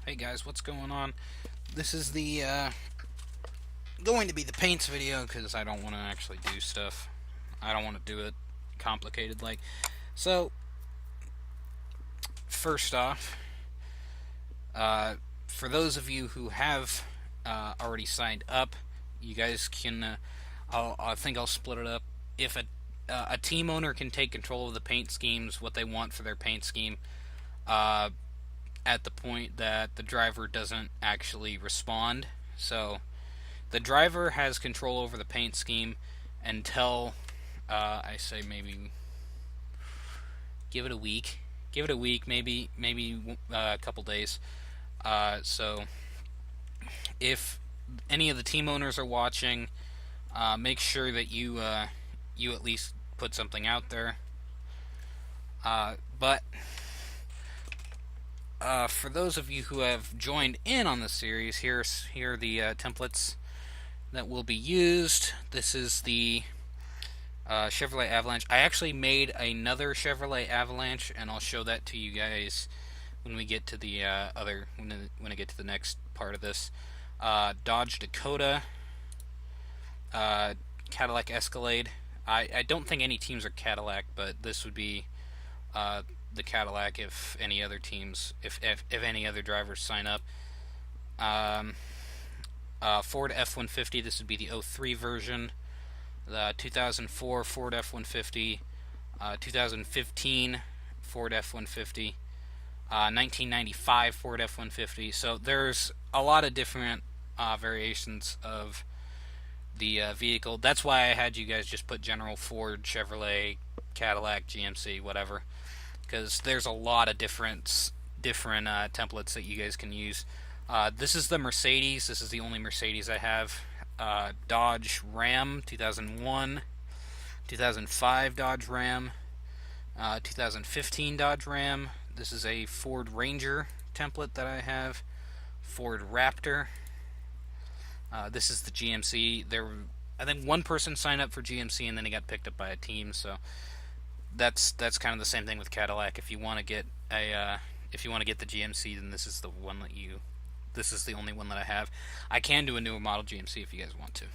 Hey guys, what's going on? This is the going to be the paints video because I don't want to actually do stuff. I don't want to do it complicated like. So first off, for those of you who have already signed up, you guys can. I think I'll split it up. If a team owner can take control of the paint schemes, what they want for their paint scheme, uh, at the point that the driver doesn't actually respond. So the driver has control over the paint scheme until I say maybe give it a week. Give it a week, maybe a couple days. So if any of the team owners are watching, make sure that you at least put something out there. But for those of you who have joined in on the series, here are the templates that will be used. This is the Chevrolet Avalanche. I actually made another Chevrolet Avalanche, and I'll show that to you guys when we get to the when I get to the next part of this. Dodge Dakota, Cadillac Escalade. I don't think any teams are Cadillac, but this would be the Cadillac if any other teams, if any other drivers sign up. Ford F-150, this would be the 03 version. The 2004 Ford F-150, 2015 Ford F-150, 1995 Ford F-150. So there's a lot of different variations of the vehicle. That's why I had you guys just put General Ford, Chevrolet, Cadillac, GMC, whatever, because there's a lot of different templates that you guys can use. This is the Mercedes. This is the only Mercedes I have. Dodge Ram 2001, 2005 Dodge Ram, 2015 Dodge Ram. This is a Ford Ranger template that I have. Ford Raptor. This is the GMC. I think one person signed up for GMC and then he got picked up by a team. So that's kind of the same thing with Cadillac. If you want to get the GMC, then this is the one that you. This is the only one that I have. I can do a newer model GMC if you guys want to.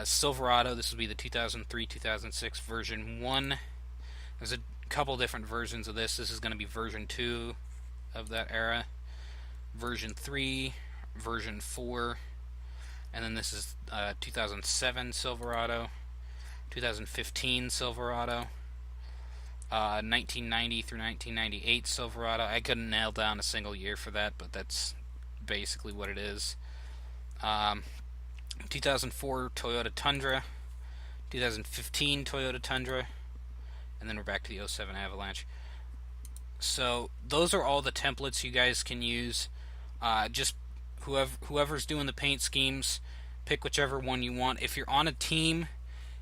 Silverado, this will be the 2003-2006 version 1. There's a couple different versions of this. This is going to be version 2 of that era. Version 3, version 4, and then this is 2007 Silverado, 2015 Silverado, 1990 through 1998 Silverado. I couldn't nail down a single year for that, but that's basically what it is. 2004 Toyota Tundra, 2015 Toyota Tundra, and then we're back to the 07 Avalanche. So those are all the templates you guys can use. Just whoever's doing the paint schemes, pick whichever one you want. If you're on a team,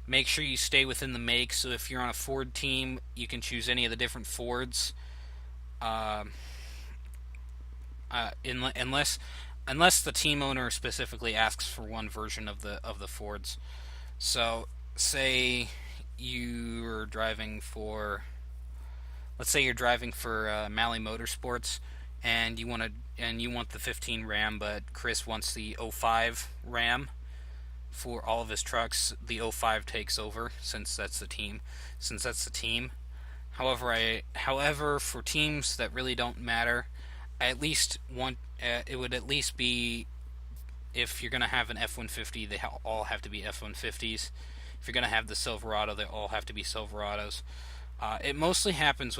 make sure you stay within the make. So if you're on a Ford team, you can choose any of the different Fords. Unless the team owner specifically asks for one version of the Fords. So say you're driving for, let's say you're driving for Malley Motorsports, and you want the 15 Ram, but Chris wants the 05 Ram for all of his trucks. The 05 takes over since that's the team. However, for teams that really don't matter, I at least want it would at least be, if you're gonna have an F-150, they all have to be F-150s. If you're gonna have the Silverado, they all have to be Silverados. It'll mostly happen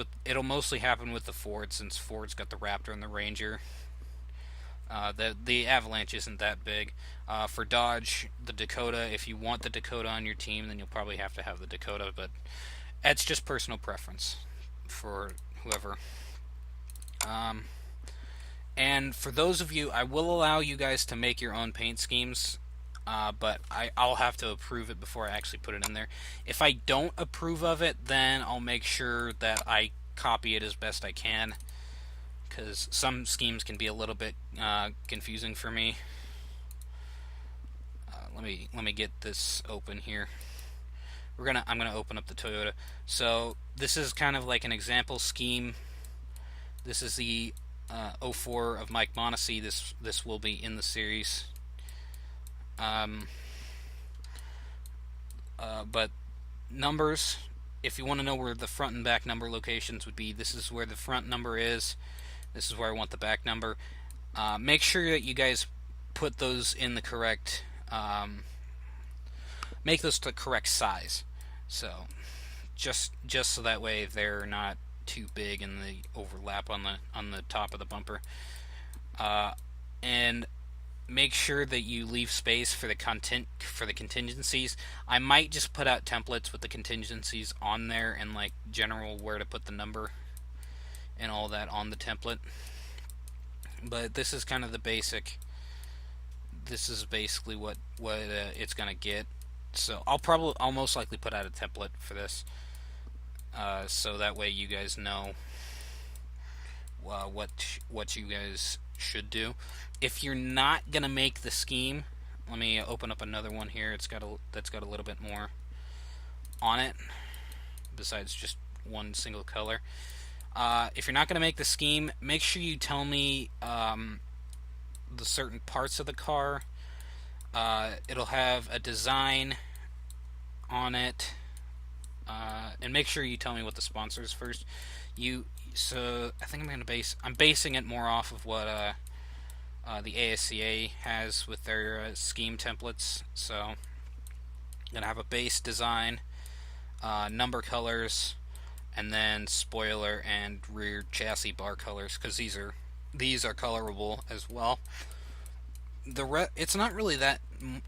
with the Ford, since Ford's got the Raptor and the Ranger. The Avalanche isn't that big. For Dodge, the Dakota, if you want the Dakota on your team, then you'll probably have to have the Dakota, but that's just personal preference for whoever. And for those of you, I will allow you guys to make your own paint schemes, but I'll have to approve it before I actually put it in there. If I don't approve of it, then I'll make sure that I copy it as best I can, because some schemes can be a little bit confusing for me. Let me get this open here. I'm gonna open up the Toyota. So this is kind of like an example scheme. This is the 04 of Mike Monacy. This will be in the series. But numbers, if you want to know where the front and back number locations would be, this is where the front number is. This is where I want the back number. Make sure that you guys put those in the correct, make those the correct size. So just so that way they're not too big and they overlap on the top of the bumper. And make sure that you leave space for the contingencies. I might just put out templates with the contingencies on there and like general where to put the number and all that on the template. But this is kind of the basic. This is basically what it's gonna get. So I'll most likely put out a template for this, so that way you guys know what you guys should do. If you're not gonna make the scheme, let me open up another one here. That's got a little bit more on it besides just one single color. If you're not gonna make the scheme, make sure you tell me the certain parts of the car. It'll have a design on it, and make sure you tell me what the sponsor is first. So I think I'm basing it more off of what the ASCA has with their scheme templates. So I'm gonna have a base design, number colors, and then spoiler and rear chassis bar colors, because these are colorable as well. It's not really that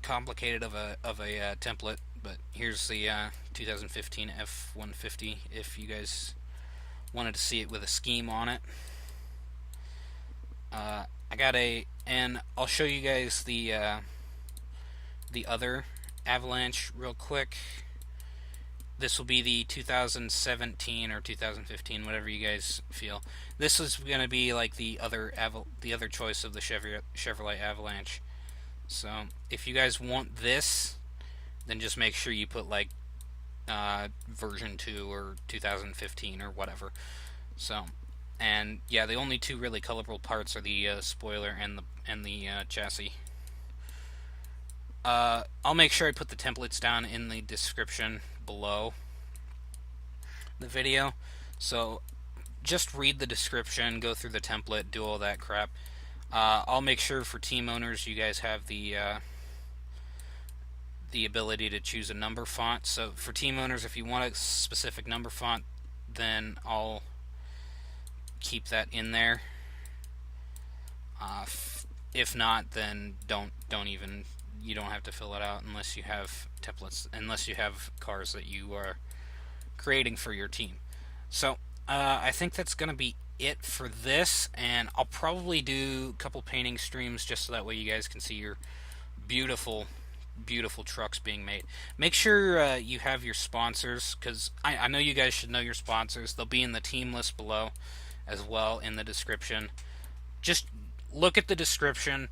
complicated of a template, but here's the 2015 F-150 if you guys wanted to see it with a scheme on it. And I'll show you guys the other Avalanche real quick. This will be the 2017 or 2015, whatever you guys feel. This is going to be like the other choice of the Chevrolet Avalanche. So if you guys want this, then just make sure you put like version 2 or 2015 or whatever. So, and yeah, the only two really colorable parts are the spoiler and the chassis. I'll make sure I put the templates down in the description below the video, so just read the description, go through the template, do all that crap. I'll make sure for team owners you guys have the ability to choose a number font. So for team owners, if you want a specific number font, then I'll keep that in there. If not, then you don't have to fill it out unless you have templates, unless you have cars that you are creating for your team. So I think that's going to be it for this, and I'll probably do a couple painting streams just so that way you guys can see your beautiful trucks being made. Make sure you have your sponsors, because I know you guys should know your sponsors. They'll be in the team list below as well in the description. Just look at the description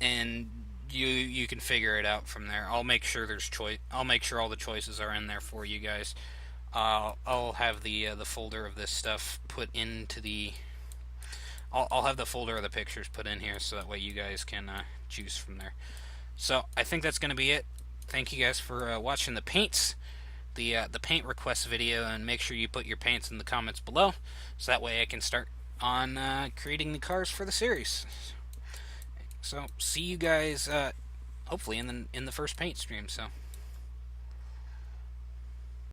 and you can figure it out from there. I'll make sure I'll make sure all the choices are in there for you guys. I'll have the folder of this stuff put into the. I'll have the folder of the pictures put in here so that way you guys can choose from there. So I think that's going to be it. Thank you guys for watching the paints, the paint request video, and make sure you put your paints in the comments below so that way I can start on creating the cars for the series. So see you guys hopefully in the first paint stream. So.